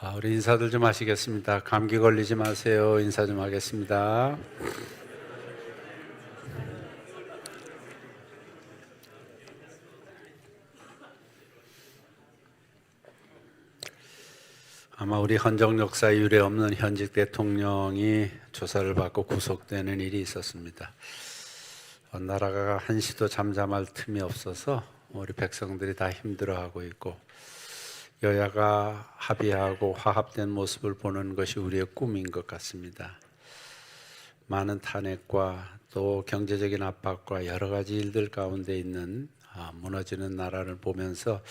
우리 인사들 좀 하시겠습니다. 감기 걸리지 마세요. 인사 좀 하겠습니다. 아마 우리 헌정 역사에 유례 없는 현직 대통령이 조사를 받고 구속되는 일이 있었습니다. 나라가 한시도 잠잠할 틈이 없어서 우리 백성들이 다 힘들어하고 있고, 여야가 합의하고 화합된 모습을 보는 것이 우리의 꿈인 것 같습니다. 많은 탄핵과 또 경제적인 압박과 여러 가지 일들 가운데 있는 무너지는 나라를 보면서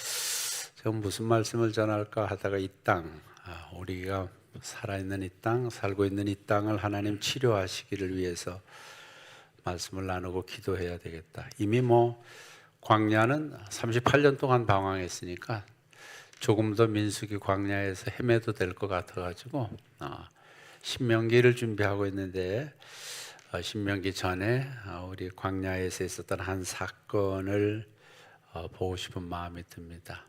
제가 무슨 말씀을 전할까 하다가 이 땅, 우리가 살아있는 이 땅, 살고 있는 이 땅을 하나님 치료하시기를 위해서 말씀을 나누고 기도해야 되겠다. 이미 광야는 38년 동안 방황했으니까 조금 더 민수기 광야에서 헤매도 될 것 같아가지고 신명기를 준비하고 있는데, 신명기 전에 우리 광야에서 있었던 한 사건을 보고 싶은 마음이 듭니다.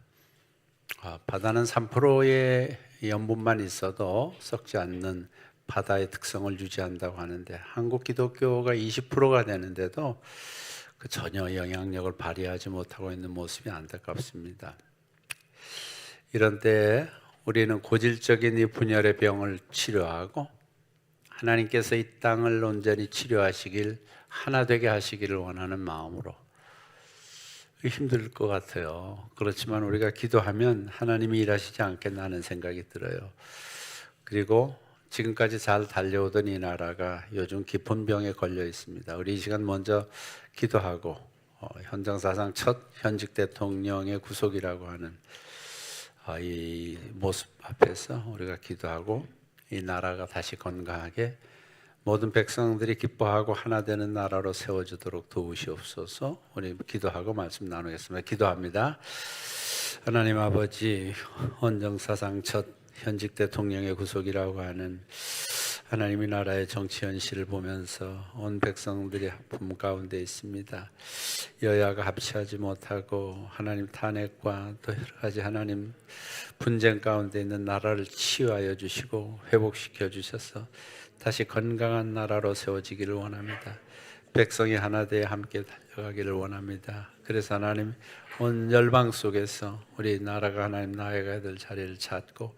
바다는 3%의 염분만 있어도 썩지 않는 바다의 특성을 유지한다고 하는데, 한국 기독교가 20%가 되는데도 전혀 영향력을 발휘하지 못하고 있는 모습이 안타깝습니다. 이런 때 우리는 고질적인 이 분열의 병을 치료하고 하나님께서 이 땅을 온전히 치료하시길, 하나 되게 하시기를 원하는 마음으로, 힘들 것 같아요. 그렇지만 우리가 기도하면 하나님이 일하시지 않겠나 하는 생각이 들어요. 그리고 지금까지 잘 달려오던 이 나라가 요즘 깊은 병에 걸려 있습니다. 우리 이 시간 먼저 기도하고 현장사상 첫 현직 대통령의 구속이라고 하는 이 모습 앞에서 우리가 기도하고 이 나라가 다시 건강하게 모든 백성들이 기뻐하고 하나 되는 나라로 세워지도록 도우시옵소서. 우리 기도하고 말씀 나누겠습니다. 기도합니다. 하나님 아버지, 헌정사상 첫 현직 대통령의 구속이라고 하는 하나님의 나라의 정치 현실을 보면서 온 백성들이 아픔 가운데 있습니다. 여야가 합치하지 못하고 하나님 탄핵과 또 여러 가지 하나님 분쟁 가운데 있는 나라를 치유하여 주시고 회복시켜 주셔서 다시 건강한 나라로 세워지기를 원합니다. 백성이 하나 되어 함께 달려가기를 원합니다. 그래서 하나님, 온 열방 속에서 우리 나라가 하나님 나아가야 될 자리를 찾고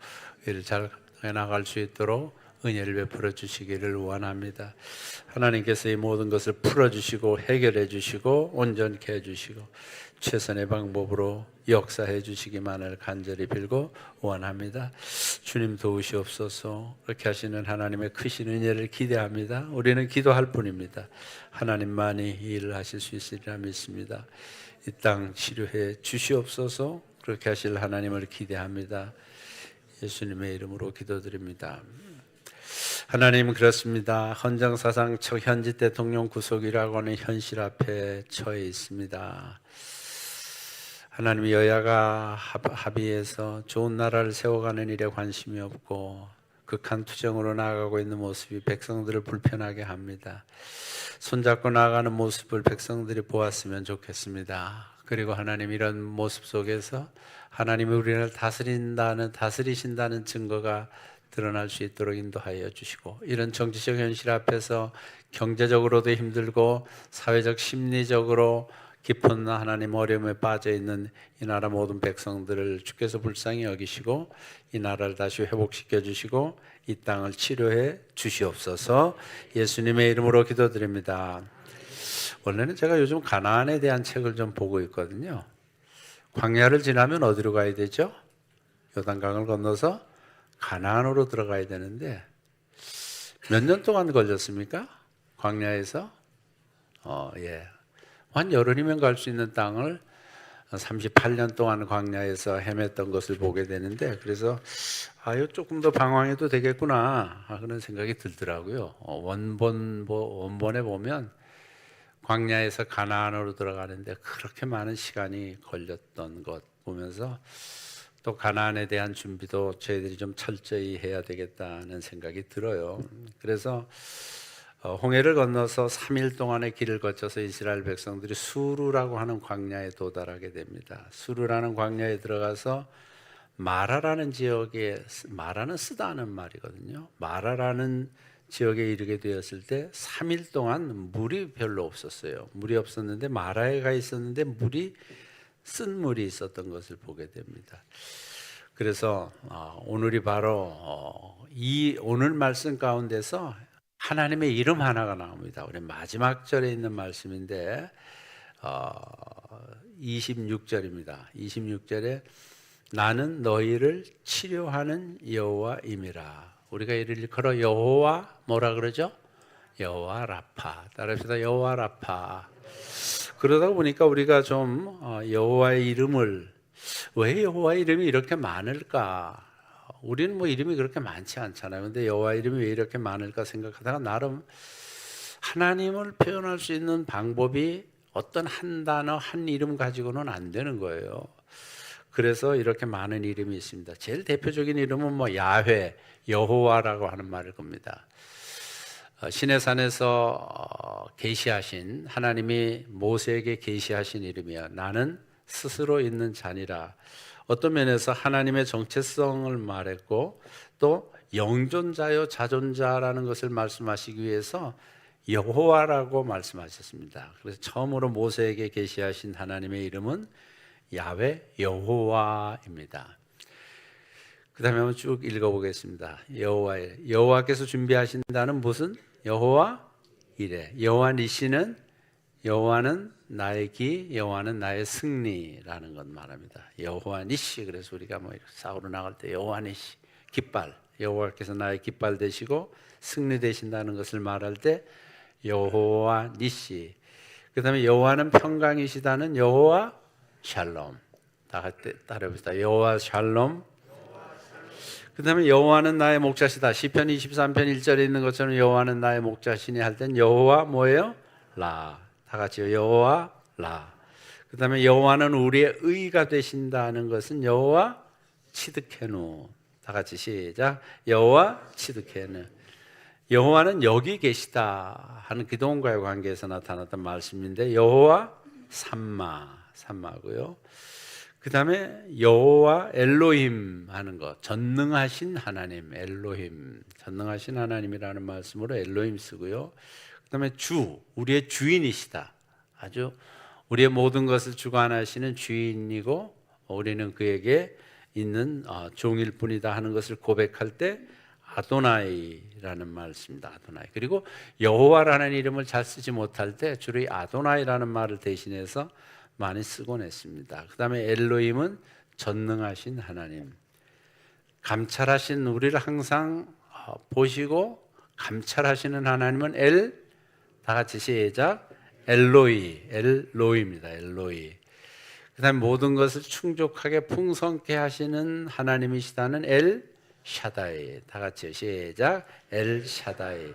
이를 잘 나갈 수 있도록 은혜를 베풀어 주시기를 원합니다. 하나님께서 이 모든 것을 풀어주시고 해결해 주시고 온전케 해주시고 최선의 방법으로 역사해 주시기만을 간절히 빌고 원합니다. 주님 도우시옵소서. 그렇게 하시는 하나님의 크신 은혜를 기대합니다. 우리는 기도할 뿐입니다. 하나님만이 이 일을 하실 수 있으리라 믿습니다. 이 땅 치료해 주시옵소서. 그렇게 하실 하나님을 기대합니다. 예수님의 이름으로 기도드립니다. 하나님, 그렇습니다. 헌정사상 첫 현직 대통령 구속이라고 하는 현실 앞에 처해 있습니다. 하나님, 여야가 합의해서 좋은 나라를 세워가는 일에 관심이 없고 극한 투쟁으로 나아가고 있는 모습이 백성들을 불편하게 합니다. 손잡고 나아가는 모습을 백성들이 보았으면 좋겠습니다. 그리고 하나님, 이런 모습 속에서 하나님이 우리를 다스리신다는 증거가 드러날 수 있도록 인도하여 주시고, 이런 정치적 현실 앞에서 경제적으로도 힘들고 사회적 심리적으로 깊은 하나님 어려움에 빠져 있는 이 나라 모든 백성들을 주께서 불쌍히 여기시고 이 나라를 다시 회복시켜 주시고 이 땅을 치료해 주시옵소서. 예수님의 이름으로 기도드립니다. 원래는 제가 요즘 가나안에 대한 책을 좀 보고 있거든요. 광야를 지나면 어디로 가야 되죠? 요단강을 건너서 가나안으로 들어가야 되는데 몇 년 동안 걸렸습니까? 광야에서 한 열흘이면 갈 수 있는 땅을 38년 동안 광야에서 헤맸던 것을 보게 되는데, 그래서 조금 더 방황해도 되겠구나 그런 생각이 들더라고요. 원본에 보면 광야에서 가나안으로 들어가는데 그렇게 많은 시간이 걸렸던 것 보면서 또 가나안에 대한 준비도 저희들이 좀 철저히 해야 되겠다는 생각이 들어요. 그래서 홍해를 건너서 3일 동안의 길을 거쳐서 이스라엘 백성들이 수르라고 하는 광야에 도달하게 됩니다. 수르라는 광야에 들어가서 마라라는 지역에 마라는 쓰다는 말이거든요. 마라라는 지역에 이르게 되었을 때 3일 동안 물이 별로 없었어요. 물이 없었는데 마라에 가 있었는데 물이 쓴 물이 있었던 것을 보게 됩니다. 그래서 오늘이 바로 이 오늘 말씀 가운데서 하나님의 이름 하나가 나옵니다. 우리 마지막 절에 있는 말씀인데 26절입니다. 26절에 나는 너희를 치료하는 여호와임이라. 우리가 이를 일컬어 여호와 뭐라 그러죠? 여호와 라파. 따라합시다. 여호와 라파. 그러다 보니까 우리가 좀 여호와의 이름을 왜 여호와의 이름이 이렇게 많을까? 우리는 뭐 이름이 그렇게 많지 않잖아요. 근데 여호와 이름이 왜 이렇게 많을까 생각하다가 나름 하나님을 표현할 수 있는 방법이 어떤 한 단어, 한 이름 가지고는 안 되는 거예요. 그래서 이렇게 많은 이름이 있습니다. 제일 대표적인 이름은 뭐 야훼, 여호와라고 하는 말일 겁니다. 시내산에서 계시하신 하나님이 모세에게 계시하신 이름이야. 나는 스스로 있는 자니라. 어떤 면에서 하나님의 정체성을 말했고 또 영존자요 자존자라는 것을 말씀하시기 위해서 여호와라고 말씀하셨습니다. 그래서 처음으로 모세에게 계시하신 하나님의 이름은 야훼 여호와입니다. 그 다음에 한번 쭉 읽어보겠습니다. 여호와께서 준비하신다는 무슨? 여호와 이레. 여호와 니시는 여호와는 나의 기, 여호와는 나의 승리라는 것 말합니다. 여호와 니시. 그래서 우리가 뭐 싸우러 나갈 때 여호와 니시 깃발, 여호와께서 나의 깃발 되시고 승리 되신다는 것을 말할 때 여호와 니시. 그 다음에 여호와는 평강이시다는 여호와 샬롬. 다 같이 따라해봅시다. 여호와 샬롬. 그 다음에 여호와는 나의 목자시다. 시편 23편 1절에 있는 것처럼 여호와는 나의 목자시니 할 땐 여호와 뭐예요? 라. 다 같이요. 여호와 라. 그 다음에 여호와는 우리의 의가 되신다는 것은 여호와 치드케누. 다 같이 시작. 여호와 치드케누. 여호와는 여기 계시다 하는 기도원과의 관계에서 나타났던 말씀인데 여호와 삼마고요. 그 다음에 여호와 엘로힘 하는 것, 전능하신 하나님, 엘로힘, 전능하신 하나님이라는 말씀으로 엘로힘 쓰고요. 그 다음에 주, 우리의 주인이시다. 아주 우리의 모든 것을 주관하시는 주인이고 우리는 그에게 있는 종일 뿐이다 하는 것을 고백할 때 아도나이라는 말씀입니다. 아도나이. 그리고 여호와라는 이름을 잘 쓰지 못할 때 주로 이 아도나이라는 말을 대신해서 많이 쓰곤 했습니다. 그 다음에 엘로힘은 전능하신 하나님, 감찰하신 우리를 항상 보시고 감찰하시는 하나님은 다 같이 시작. 엘로이입니다. 엘로이. 그 다음에 모든 것을 충족하게 풍성케 하시는 하나님이시다는 샤다이. 다 같이 시작. 샤다이.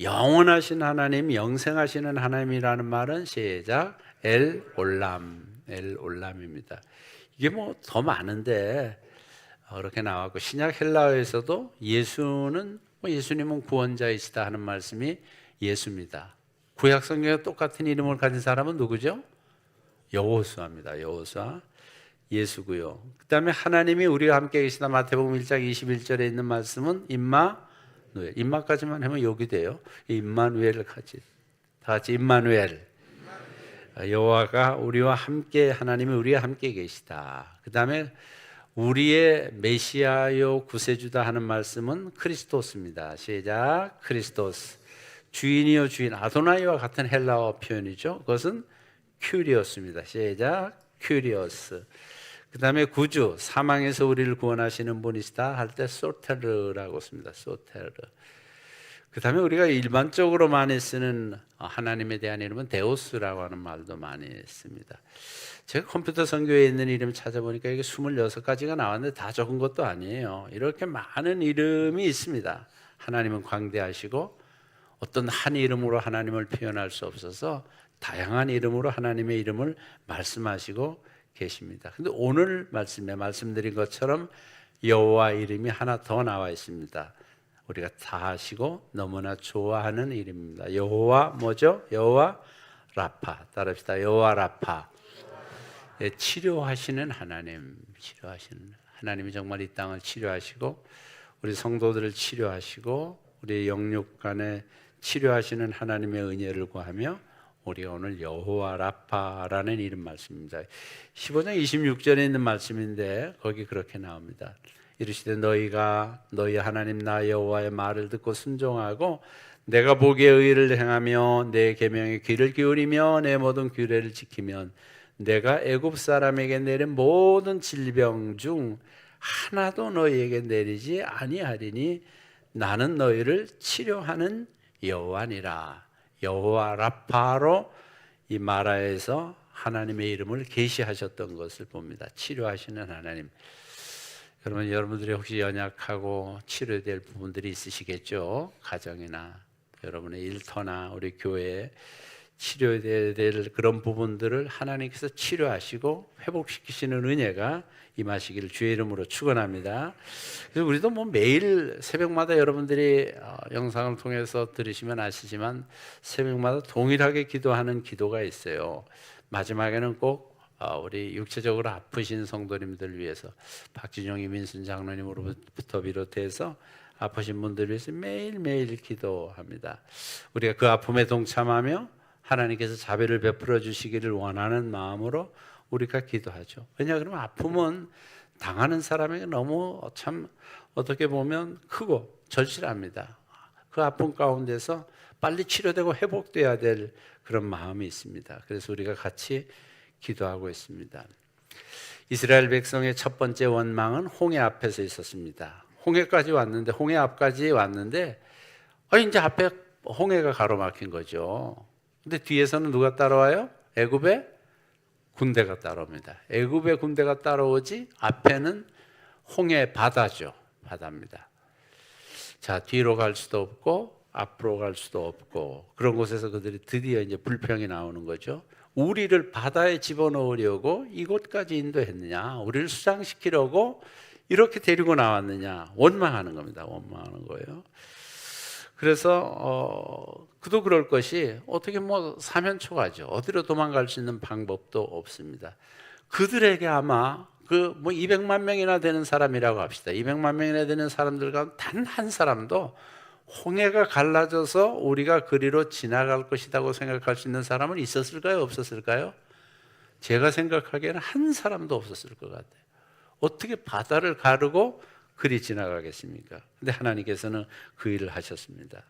영원하신 하나님, 영생하시는 하나님이라는 말은 시작. 올람입니다. 이게 뭐 더 많은데 그렇게 나왔고 신약 헬라어에서도 예수님은 구원자이시다 하는 말씀이 예수입니다. 구약 성경에 똑같은 이름을 가진 사람은 누구죠? 여호수아입니다. 여호수아. 예수고요. 그 다음에 하나님이 우리와 함께 계시다. 마태복음 1장 21절에 있는 말씀은 임마누엘. 임마까지만 하면 여기 돼요. 임마누엘까지. 다 같이 임마누엘. 여호와가 우리와 함께, 하나님이 우리와 함께 계시다. 그 다음에 우리의 메시아요 구세주다 하는 말씀은 크리스토스입니다. 시작. 크리스토스. 주인이요 주인. 아도나이와 같은 헬라어 표현이죠. 그것은 큐리오스입니다. 시작. 큐리오스. 그 다음에 구주, 사망에서 우리를 구원하시는 분이시다 할 때 소테르라고 씁니다. 소테르. 그 다음에 우리가 일반적으로 많이 쓰는 하나님에 대한 이름은 데우스라고 하는 말도 많이 씁니다. 제가 컴퓨터 선교에 있는 이름 찾아보니까 이게 26가지가 나왔는데 다 적은 것도 아니에요. 이렇게 많은 이름이 있습니다. 하나님은 광대하시고 어떤 한 이름으로 하나님을 표현할 수 없어서 다양한 이름으로 하나님의 이름을 말씀하시고 계십니다. 근데 오늘 말씀에 말씀드린 것처럼 여호와 이름이 하나 더 나와 있습니다. 우리가 다 아시고 너무나 좋아하는 이름입니다. 여호와 뭐죠? 여호와 라파. 따라합시다. 여호와 라파. 치료하시는 하나님, 치료하시는 하나님이 정말 이 땅을 치료하시고 우리 성도들을 치료하시고 우리의 영육 간에 치료하시는 하나님의 은혜를 구하며 우리가 오늘 여호와 라파라는 이름 말씀입니다. 15장 26절에 있는 말씀인데 거기 그렇게 나옵니다. 이르시되 너희가 너희 하나님 나 여호와의 말을 듣고 순종하고 내가 보기에 의를 행하며 내 계명에 귀를 기울이며 내 모든 규례를 지키면 내가 애굽 사람에게 내린 모든 질병 중 하나도 너희에게 내리지 아니하리니 나는 너희를 치료하는 여호와니라. 여호와 라파로 이 마라에서 하나님의 이름을 계시하셨던 것을 봅니다. 치료하시는 하나님. 여러분들이 혹시 연약하고 치료될 부분들이 있으시겠죠? 가정이나 여러분의 일터나 우리 교회에 치료해야 될 그런 부분들을 하나님께서 치료하시고 회복시키시는 은혜가 임하시기를 주의 이름으로 축원합니다. 그래서 우리도 뭐 매일 새벽마다 여러분들이 영상을 통해서 들으시면 아시지만 새벽마다 동일하게 기도하는 기도가 있어요. 마지막에는 꼭 우리 육체적으로 아프신 성도님들 위해서 박진영 이민순 장로님으로부터 비롯해서 아프신 분들 위해서 매일매일 기도합니다. 우리가 그 아픔에 동참하며 하나님께서 자비를 베풀어 주시기를 원하는 마음으로 우리가 기도하죠. 왜냐 그러면 아픔은 당하는 사람에게 너무 참 어떻게 보면 크고 절실합니다. 그 아픔 가운데서 빨리 치료되고 회복돼야 될 그런 마음이 있습니다. 그래서 우리가 같이 기도하고 있습니다. 이스라엘 백성의 첫 번째 원망은 홍해 앞에서 있었습니다. 홍해 앞까지 왔는데 이제 앞에 홍해가 가로막힌 거죠. 근데 뒤에서는 누가 따라와요? 애굽의 군대가 따라옵니다. 애굽의 군대가 따라오지 앞에는 홍해 바다죠. 바다입니다. 자, 뒤로 갈 수도 없고 앞으로 갈 수도 없고 그런 곳에서 그들이 드디어 이제 불평이 나오는 거죠. 우리를 바다에 집어넣으려고 이곳까지 인도했느냐? 우리를 수장시키려고 이렇게 데리고 나왔느냐? 원망하는 겁니다. 원망하는 거예요. 그래서 그도 그럴 것이 어떻게 뭐 사면초가죠. 어디로 도망갈 수 있는 방법도 없습니다. 그들에게 아마 그 뭐 200만 명이나 되는 사람이라고 합시다. 200만 명이나 되는 사람들 가운데 단 한 사람도 홍해가 갈라져서 우리가 그리로 지나갈 것이라고 생각할 수 있는 사람은 있었을까요? 없었을까요? 제가 생각하기에는 한 사람도 없었을 것 같아요. 어떻게 바다를 가르고 그리 지나가겠습니까? 근데 하나님께서는 그 일을 하셨습니다.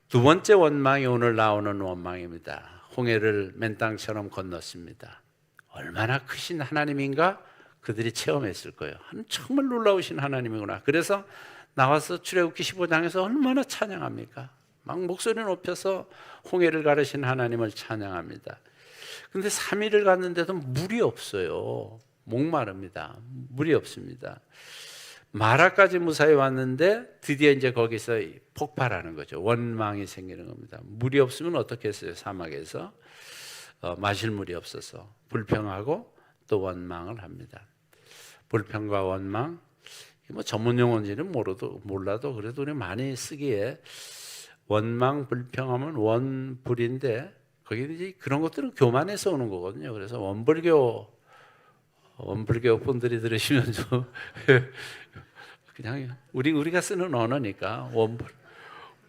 두 번째 원망이 오늘 나오는 원망입니다. 홍해를 맨땅처럼 건넜습니다. 얼마나 크신 하나님인가 그들이 체험했을 거예요. 정말 놀라우신 하나님이구나. 그래서 나와서 출애굽기 15장에서 얼마나 찬양합니까? 막 목소리 높여서 홍해를 가르신 하나님을 찬양합니다. 근데 3일을 갔는데도 물이 없어요. 목마릅니다. 물이 없습니다. 마라까지 무사히 왔는데 드디어 이제 거기서 폭발하는 거죠. 원망이 생기는 겁니다. 물이 없으면 어떻게 했어요? 사막에서 마실 물이 없어서 불평하고 또 원망을 합니다. 불평과 원망, 뭐 전문 용어인지는 몰라도 그래도 우리 많이 쓰기에 원망, 불평하면 원불인데 거기 이제 그런 것들은 교만에서 오는 거거든요. 그래서 원불교 분들이 들으시면 좀 그냥 우리가 쓰는 언어니까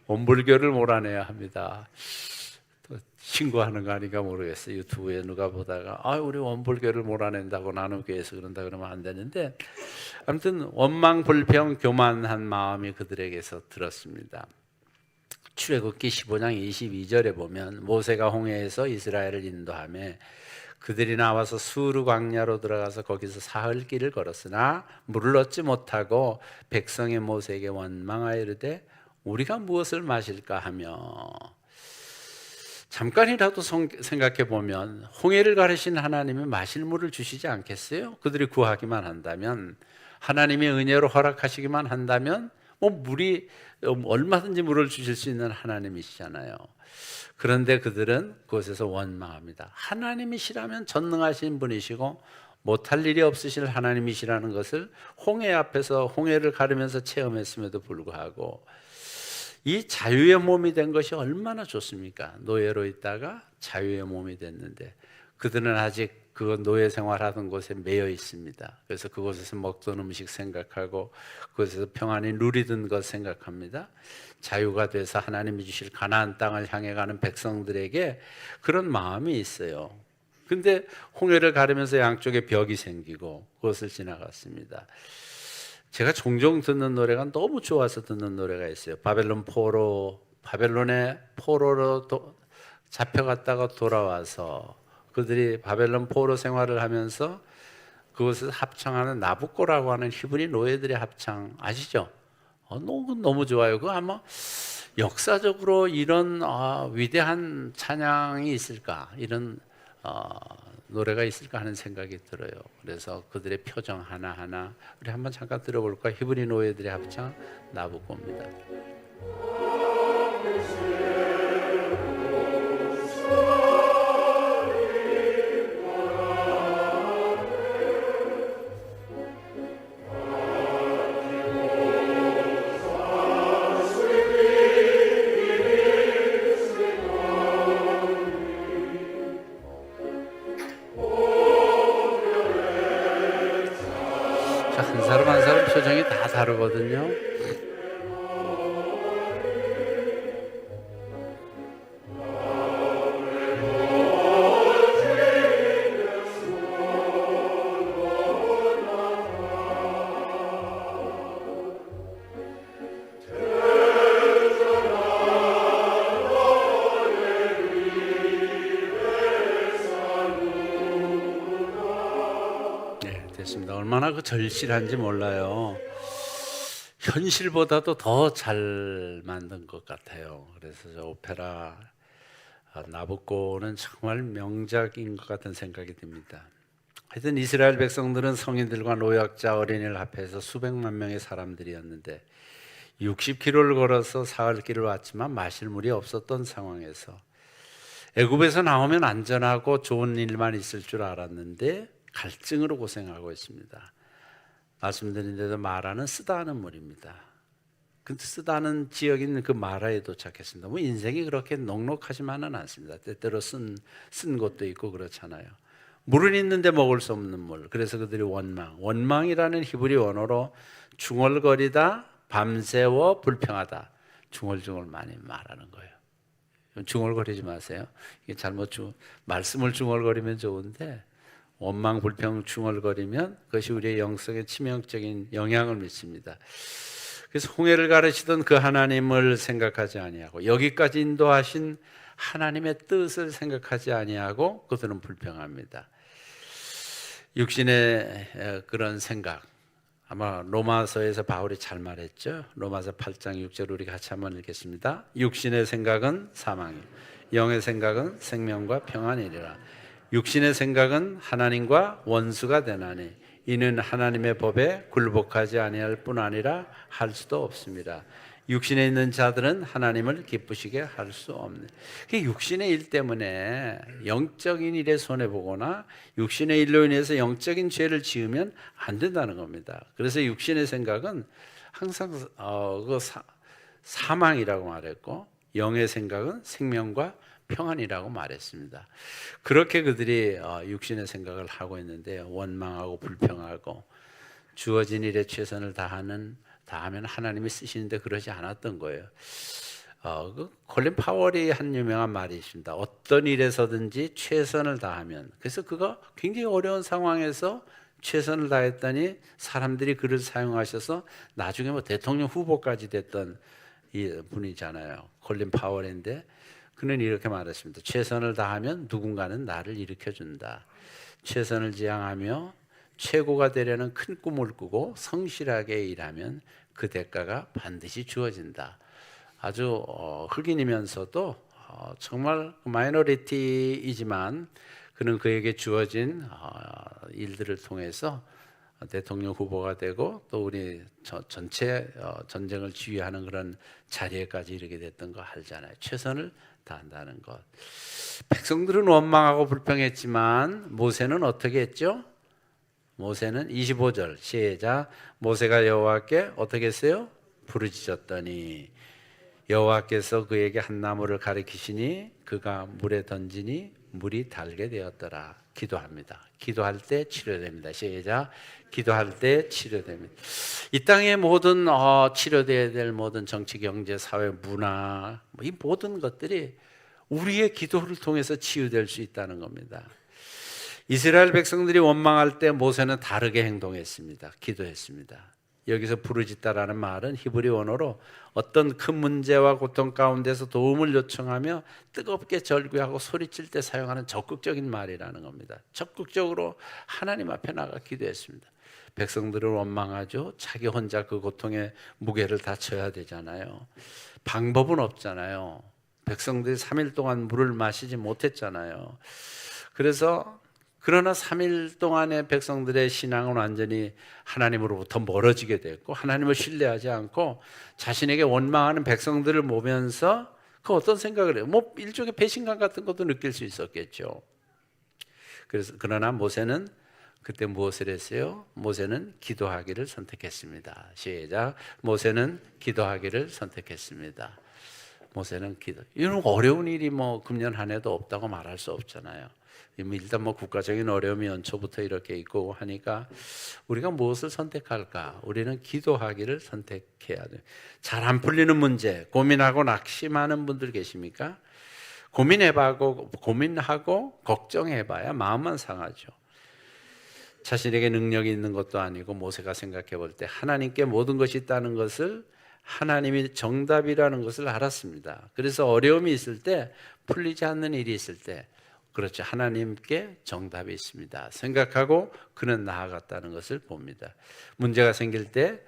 원불교를 몰아내야 합니다. 또 신고하는 거 아닌가 모르겠어요. 유튜브에 누가 보다가 우리 원불교를 몰아낸다고 나눔교회에서 그런다 그러면 안 되는데 아무튼 원망, 불평, 교만한 마음이 그들에게서 들었습니다. 출애굽기 15장 22절에 보면 모세가 홍해에서 이스라엘을 인도하며 그들이 나와서 수르 광야로 들어가서 거기서 사흘 길을 걸었으나 물을 얻지 못하고 백성의 모세에게 원망하여 이르되 우리가 무엇을 마실까 하며 잠깐이라도 생각해 보면 홍해를 가르신 하나님이 마실 물을 주시지 않겠어요? 그들이 구하기만 한다면 하나님의 은혜로 허락하시기만 한다면 뭐 물이 얼마든지 물을 주실 수 있는 하나님이시잖아요. 그런데 그들은 그곳에서 원망합니다. 하나님이시라면 전능하신 분이시고 못할 일이 없으실 하나님이시라는 것을 홍해 앞에서 홍해를 가르면서 체험했음에도 불구하고 이 자유의 몸이 된 것이 얼마나 좋습니까? 노예로 있다가 자유의 몸이 됐는데 그들은 아직 그 노예 생활하던 곳에 매여 있습니다. 그래서 그곳에서 먹던 음식 생각하고 그곳에서 평안히 누리던 것 생각합니다. 자유가 돼서 하나님이 주실 가나안 땅을 향해 가는 백성들에게 그런 마음이 있어요. 근데 홍해를 가르면서 양쪽에 벽이 생기고 그것을 지나갔습니다. 제가 종종 듣는 노래가 너무 좋아서 듣는 노래가 있어요. 바벨론의 포로로 잡혀갔다가 돌아와서 그들이 바벨론 포로 생활을 하면서 그것을 합창하는 나부코라고 하는 히브리 노예들의 합창 아시죠? 너무 좋아요. 그거 아마 역사적으로 이런 위대한 찬양이 있을까, 이런 노래가 있을까 하는 생각이 들어요. 그래서 그들의 표정 하나하나 우리 한번 잠깐 들어볼까? 히브리 노예들의 합창 나부코입니다. 한 사람 한 사람 표정이 다 다르거든요. 됐습니다. 얼마나 그 절실한지 몰라요. 현실보다도 더 잘 만든 것 같아요. 그래서 저 오페라 나부코는 정말 명작인 것 같은 생각이 듭니다. 하여튼 이스라엘 백성들은 성인들과 노약자 어린이를 합해서 수백만 명의 사람들이었는데 60km를 걸어서 사흘 길을 왔지만 마실 물이 없었던 상황에서 애굽에서 나오면 안전하고 좋은 일만 있을 줄 알았는데 갈증으로 고생하고 있습니다. 말씀드린 대로 마라는 쓰다하는 물입니다. 근데 쓰다는 지역인 그 마라에 도착했습니다. 뭐 인생이 그렇게 녹록하지만은 않습니다. 때때로 쓴 곳도 있고 그렇잖아요. 물은 있는데 먹을 수 없는 물. 그래서 그들이 원망이라는 히브리 원어로 중얼거리다, 밤새워 불평하다. 중얼중얼 많이 말하는 거예요. 중얼거리지 마세요. 이게 말씀을 중얼거리면 좋은데 원망, 불평, 중얼거리면 그것이 우리의 영성에 치명적인 영향을 미칩니다. 그래서 홍해를 가르치던 그 하나님을 생각하지 아니하고 여기까지 인도하신 하나님의 뜻을 생각하지 아니하고 그들은 불평합니다. 육신의 그런 생각, 아마 로마서에서 바울이 잘 말했죠. 로마서 8장 6절 우리 같이 한번 읽겠습니다. 육신의 생각은 사망이요 영의 생각은 생명과 평안이리라. 육신의 생각은 하나님과 원수가 되나니 이는 하나님의 법에 굴복하지 아니할 뿐 아니라 할 수도 없습니다. 육신에 있는 자들은 하나님을 기쁘시게 할 수 없네. 육신의 일 때문에 영적인 일에 손해보거나 육신의 일로 인해서 영적인 죄를 지으면 안 된다는 겁니다. 그래서 육신의 생각은 항상 사망이라고 말했고 영의 생각은 생명과 평안이라고 말했습니다. 그렇게 그들이 육신의 생각을 하고 있는데 원망하고 불평하고 주어진 일에 최선을 다하면 하나님이 쓰시는데 그러지 않았던 거예요. 콜린 파월이 한 유명한 말이 있습니다. 어떤 일에서든지 최선을 다하면, 그래서 그가 굉장히 어려운 상황에서 최선을 다했더니 사람들이 그를 사용하셔서 나중에 뭐 대통령 후보까지 됐던 이 분이잖아요. 콜린 파월인데 그는 이렇게 말했습니다. 최선을 다하면 누군가는 나를 일으켜준다. 최선을 지향하며 최고가 되려는 큰 꿈을 꾸고 성실하게 일하면 그 대가가 반드시 주어진다. 아주 흑인이면서도 정말 마이너리티이지만 그는 그에게 주어진 일들을 통해서 대통령 후보가 되고 또 우리 전체 전쟁을 지휘하는 그런 자리에까지 이르게 됐던 거 알잖아요. 최선을 다한다는 것. 백성들은 원망하고 불평했지만 모세는 어떻게 했죠? 모세는 25절 시작. 모세가 여호와께 어떻게 했어요? 부르짖었더니 여호와께서 그에게 한 나무를 가리키시니 그가 물에 던지니 물이 달게 되었더라. 기도합니다. 기도할 때 치료됩니다. 시작. 기도할 때 치료됩니다. 이 땅의 모든 치료돼야 될 모든 정치, 경제, 사회, 문화, 이 모든 것들이 우리의 기도를 통해서 치유될 수 있다는 겁니다. 이스라엘 백성들이 원망할 때 모세는 다르게 행동했습니다. 기도했습니다. 여기서 부르짖다라는 말은 히브리 원어로 어떤 큰 문제와 고통 가운데서 도움을 요청하며 뜨겁게 절규하고 소리칠 때 사용하는 적극적인 말이라는 겁니다. 적극적으로 하나님 앞에 나가 기도했습니다. 백성들을 원망하죠. 자기 혼자 그 고통의 무게를 다 져야 되잖아요. 방법은 없잖아요. 백성들이 3일 동안 물을 마시지 못했잖아요. 그러나 3일 동안의 백성들의 신앙은 완전히 하나님으로부터 멀어지게 됐고, 하나님을 신뢰하지 않고 자신에게 원망하는 백성들을 보면서 그 어떤 생각을 해요? 뭐 일종의 배신감 같은 것도 느낄 수 있었겠죠. 그러나 모세는 그때 무엇을 했어요? 모세는 기도하기를 선택했습니다. 시작. 모세는 기도하기를 선택했습니다. 모세는 기도. 이런 어려운 일이 금년 한 해도 없다고 말할 수 없잖아요. 일단 국가적인 어려움이 연초부터 이렇게 있고 하니까 우리가 무엇을 선택할까? 우리는 기도하기를 선택해야 돼요. 잘 안 풀리는 문제, 고민하고 낙심하는 분들 계십니까? 고민하고 걱정해봐야 마음만 상하죠. 자신에게 능력이 있는 것도 아니고 모세가 생각해 볼 때 하나님께 모든 것이 있다는 것을, 하나님이 정답이라는 것을 알았습니다. 그래서 어려움이 있을 때, 풀리지 않는 일이 있을 때, 그렇죠, 하나님께 정답이 있습니다 생각하고 그는 나아갔다는 것을 봅니다. 문제가 생길 때,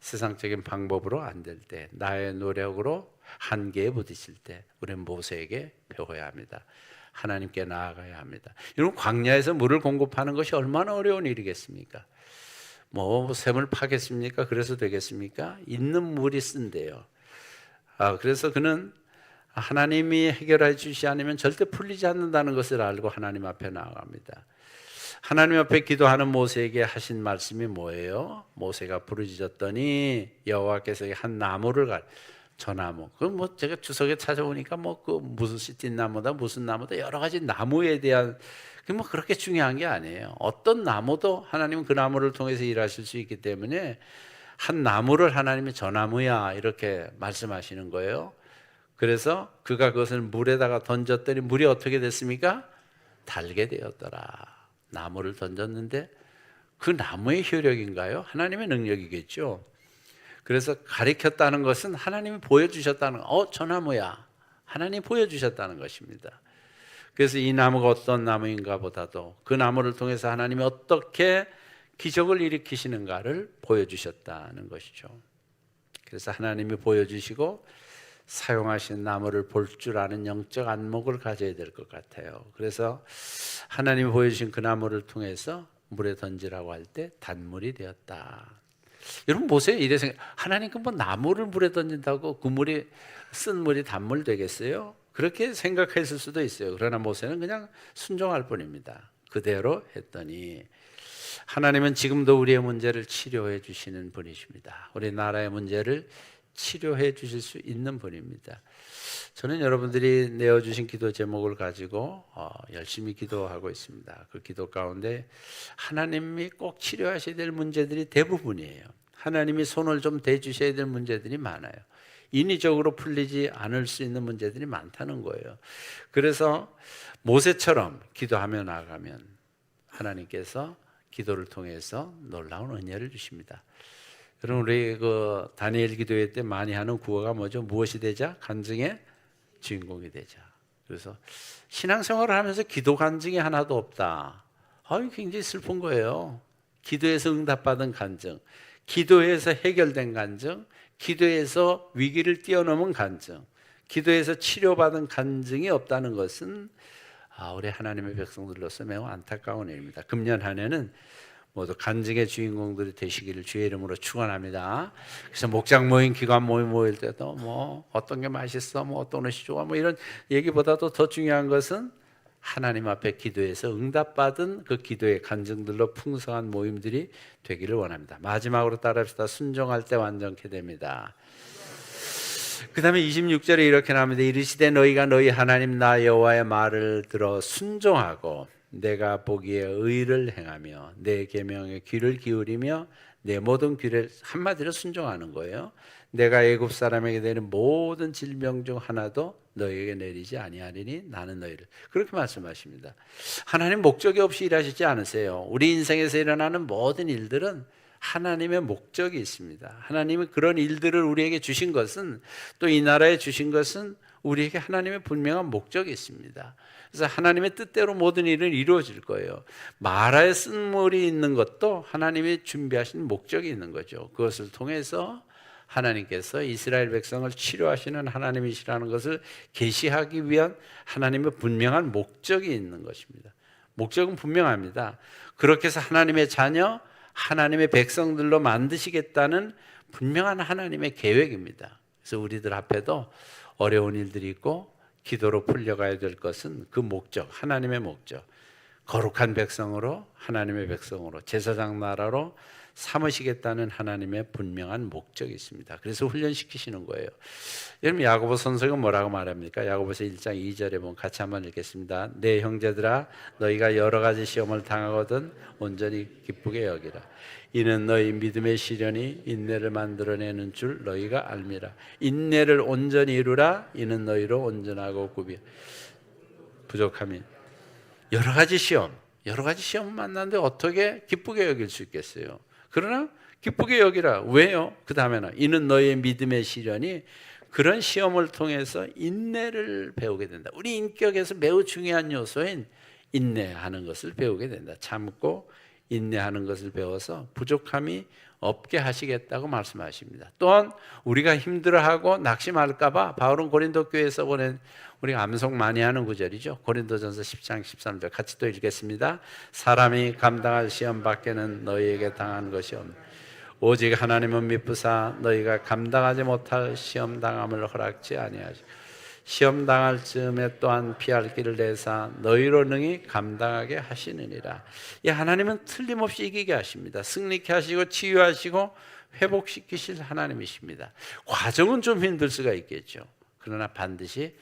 세상적인 방법으로 안 될 때, 나의 노력으로 한계에 부딪힐 때 우리는 모세에게 배워야 합니다. 하나님께 나아가야 합니다. 여러분, 광야에서 물을 공급하는 것이 얼마나 어려운 일이겠습니까? 샘을 파겠습니까? 그래서 되겠습니까? 있는 물이 쓴대요. 그래서 그는 하나님이 해결해 주시지 않으면 절대 풀리지 않는다는 것을 알고 하나님 앞에 나아갑니다. 하나님 앞에 기도하는 모세에게 하신 말씀이 뭐예요? 모세가 부르짖었더니 여호와께서 한 나무를 저 나무. 제가 주석에 찾아보니까 무슨 시틴나무다, 무슨 나무다, 여러 가지 나무에 대한 그렇게 중요한 게 아니에요. 어떤 나무도 하나님은 그 나무를 통해서 일하실 수 있기 때문에 한 나무를 하나님이 저 나무야 이렇게 말씀하시는 거예요. 그래서 그가 그것을 물에다가 던졌더니 물이 어떻게 됐습니까? 달게 되었더라. 나무를 던졌는데 그 나무의 효력인가요? 하나님의 능력이겠죠. 그래서 가리켰다는 것은 하나님이 보여주셨다는 저 나무야. 하나님이 보여주셨다는 것입니다. 그래서 이 나무가 어떤 나무인가 보다도 그 나무를 통해서 하나님이 어떻게 기적을 일으키시는가를 보여주셨다는 것이죠. 그래서 하나님이 보여주시고 사용하신 나무를 볼 줄 아는 영적 안목을 가져야 될 것 같아요. 그래서 하나님이 보여주신 그 나무를 통해서 물에 던지라고 할 때 단물이 되었다. 여러분 보세요. 이래 하나님께 나무를 물에 던진다고 그 물이 쓴 물이 단물 되겠어요? 그렇게 생각했을 수도 있어요. 그러나 모세는 그냥 순종할 뿐입니다. 그대로 했더니 하나님은 지금도 우리의 문제를 치료해 주시는 분이십니다. 우리 나라의 문제를 치료해 주실 수 있는 분입니다. 저는 여러분들이 내어주신 기도 제목을 가지고 열심히 기도하고 있습니다. 그 기도 가운데 하나님이 꼭 치료하셔야 될 문제들이 대부분이에요. 하나님이 손을 좀 대주셔야 될 문제들이 많아요. 인위적으로 풀리지 않을 수 있는 문제들이 많다는 거예요. 그래서 모세처럼 기도하며 나아가면 하나님께서 기도를 통해서 놀라운 은혜를 주십니다. 여러분, 우리 다니엘 기도회 때 많이 하는 구호가 뭐죠? 무엇이 되자? 간증의 주인공이 되자. 그래서 신앙생활을 하면서 기도 간증이 하나도 없다. 굉장히 슬픈 거예요. 기도에서 응답받은 간증, 기도에서 해결된 간증, 기도에서 위기를 뛰어넘은 간증, 기도에서 치료받은 간증이 없다는 것은 우리 하나님의 백성들로서 매우 안타까운 일입니다. 금년 한 해는 모두 간증의 주인공들이 되시기를 주의 이름으로 축원합니다. 그래서 목장 모임, 기관 모임 모일 때도 어떤 게 맛있어, 어떤 옷이 좋아, 이런 얘기보다도 더 중요한 것은 하나님 앞에 기도해서 응답받은 그 기도의 간증들로 풍성한 모임들이 되기를 원합니다. 마지막으로 따라합시다. 순종할 때 완전케 됩니다. 그 다음에 26절에 이렇게 나옵니다. 이르시되 너희가 너희 하나님 나 여호와의 말을 들어 순종하고 내가 보기에 의를 행하며 내 계명에 귀를 기울이며 내 모든 귀를 한마디로 순종하는 거예요. 내가 애굽 사람에게 내린 모든 질병 중 하나도 너희에게 내리지 아니하리니 나는 너희를, 그렇게 말씀하십니다. 하나님 목적이 없이 일하시지 않으세요. 우리 인생에서 일어나는 모든 일들은 하나님의 목적이 있습니다. 하나님이 그런 일들을 우리에게 주신 것은, 또 이 나라에 주신 것은 우리에게 하나님의 분명한 목적이 있습니다. 그래서 하나님의 뜻대로 모든 일은 이루어질 거예요. 마라의 쓴물이 있는 것도 하나님이 준비하신 목적이 있는 거죠. 그것을 통해서 하나님께서 이스라엘 백성을 치료하시는 하나님이시라는 것을 계시하기 위한 하나님의 분명한 목적이 있는 것입니다. 목적은 분명합니다. 그렇게 해서 하나님의 자녀, 하나님의 백성들로 만드시겠다는 분명한 하나님의 계획입니다. 그래서 우리들 앞에도 어려운 일들이 있고 기도로 풀려가야 될 것은 그 목적, 하나님의 목적, 거룩한 백성으로, 하나님의 백성으로, 제사장 나라로 삼으시겠다는 하나님의 분명한 목적이 있습니다. 그래서 훈련시키시는 거예요. 여러분, 야고보 선생은 뭐라고 말합니까? 야고보서 1장 2절에 보면 같이 한번 읽겠습니다. 내 형제들아, 너희가 여러 가지 시험을 당하거든 온전히 기쁘게 여기라. 이는 너희 믿음의 시련이 인내를 만들어내는 줄 너희가 알미라. 인내를 온전히 이루라. 이는 너희로 온전하고 구비 부족함이. 여러 가지 시험 만났는데 어떻게 기쁘게 여길 수 있겠어요? 그러나 기쁘게 여기라. 왜요? 그 다음에는 이는 너희의 믿음의 시련이, 그런 시험을 통해서 인내를 배우게 된다. 우리 인격에서 매우 중요한 요소인 인내하는 것을 배우게 된다. 참고 인내하는 것을 배워서 부족함이 없게 하시겠다고 말씀하십니다. 또한 우리가 힘들어하고 낙심할까 봐 바울은 고린도 교회에서 보낸, 우리가 암송 많이 하는 구절이죠. 고린도전서 10장 13절 같이 또 읽겠습니다. 사람이 감당할 시험 밖에는 너희에게 당한 것이 없네. 오직 하나님은 미쁘사 너희가 감당하지 못할 시험 당함을 허락지 아니하시고 시험 당할 즈음에 또한 피할 길을 내사 너희로 능히 감당하게 하시느니라. 이 하나님은 틀림없이 이기게 하십니다. 승리케 하시고 치유하시고 회복시키실 하나님이십니다. 과정은 좀 힘들 수가 있겠죠. 그러나 반드시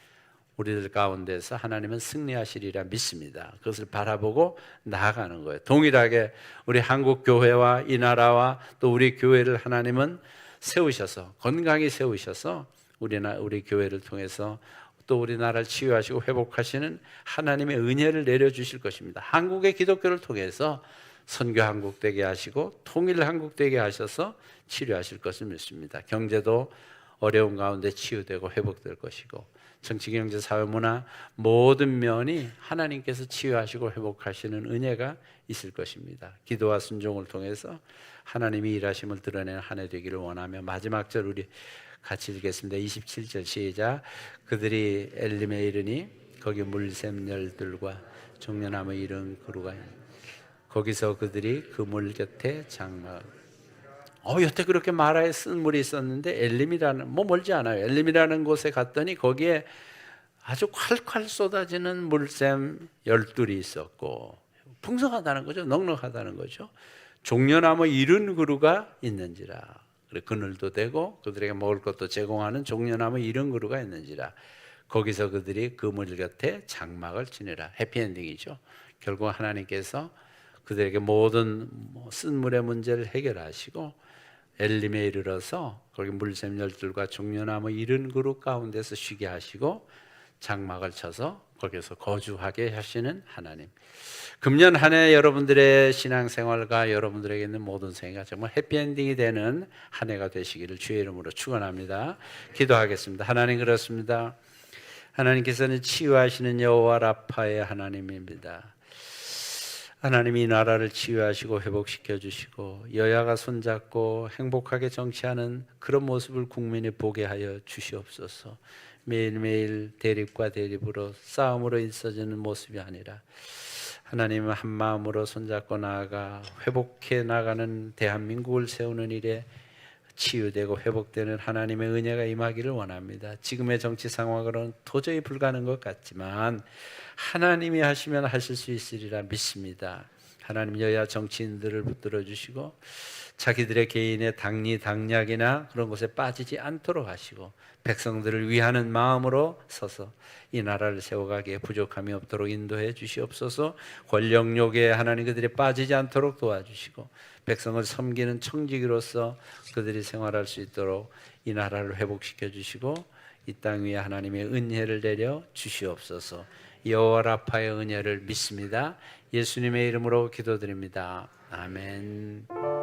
우리들 가운데서 하나님은 승리하시리라 믿습니다. 그것을 바라보고 나아가는 거예요. 동일하게 우리 한국 교회와 이 나라와 또 우리 교회를 하나님은 세우셔서, 건강히 세우셔서 우리 교회를 통해서 또 우리나라를 치유하시고 회복하시는 하나님의 은혜를 내려주실 것입니다. 한국의 기독교를 통해서 선교 한국 되게 하시고 통일 한국 되게 하셔서 치료하실 것을 믿습니다. 경제도 어려운 가운데 치유되고 회복될 것이고, 정치, 경제, 사회, 문화 모든 면이 하나님께서 치유하시고 회복하시는 은혜가 있을 것입니다. 기도와 순종을 통해서 하나님이 일하심을 드러내는 한 해 되기를 원하며, 마지막 절 우리 같이 읽겠습니다. 27절 시작. 그들이 엘림에 이르니 거기 물샘 열들과 종려나무 이른 그루가 있는, 거기서 그들이 그 물 곁에 장막. 여태 그렇게 마라에 쓴 물이 있었는데 엘림이라는, 멀지 않아요. 엘림이라는 곳에 갔더니 거기에 아주 콸콸 쏟아지는 물샘 열둘이 있었고, 풍성하다는 거죠. 넉넉하다는 거죠. 종려나무 이른 그루가 있는지라. 그늘도 되고 그들에게 먹을 것도 제공하는 종려나무 이른 그루가 있는지라. 거기서 그들이 그 물 곁에 장막을 치니라. 해피엔딩이죠. 결국 하나님께서 그들에게 모든 쓴 물의 문제를 해결하시고 엘림에 이르러서 거기 물샘 열둘과 종려나무 이른 그루 가운데서 쉬게 하시고 장막을 쳐서 거기서 거주하게 하시는 하나님. 금년 한 해 여러분들의 신앙생활과 여러분들에게 있는 모든 생애가 정말 해피엔딩이 되는 한 해가 되시기를 주의 이름으로 축원합니다. 기도하겠습니다. 하나님, 그렇습니다. 하나님께서는 치유하시는 여호와 라파의 하나님입니다. 하나님이 이 나라를 치유하시고 회복시켜 주시고 여야가 손잡고 행복하게 정치하는 그런 모습을 국민이 보게 하여 주시옵소서. 매일매일 대립과 대립으로 싸움으로 있어지는 모습이 아니라 하나님은 한 마음으로 손잡고 나아가 회복해 나가는 대한민국을 세우는 일에 치유되고 회복되는 하나님의 은혜가 임하기를 원합니다. 지금의 정치 상황으로는 도저히 불가능한 것 같지만 하나님이 하시면 하실 수 있으리라 믿습니다. 하나님 여야 정치인들을 붙들어 주시고 자기들의 개인의 당리 당략이나 그런 것에 빠지지 않도록 하시고 백성들을 위하는 마음으로 서서 이 나라를 세워가기에 부족함이 없도록 인도해 주시옵소서. 권력욕에 하나님 그들이 빠지지 않도록 도와주시고 백성을 섬기는 청지기로서 그들이 생활할 수 있도록 이 나라를 회복시켜 주시고 이 땅 위에 하나님의 은혜를 내려 주시옵소서. 여호와 라파의 은혜를 믿습니다. 예수님의 이름으로 기도드립니다. 아멘.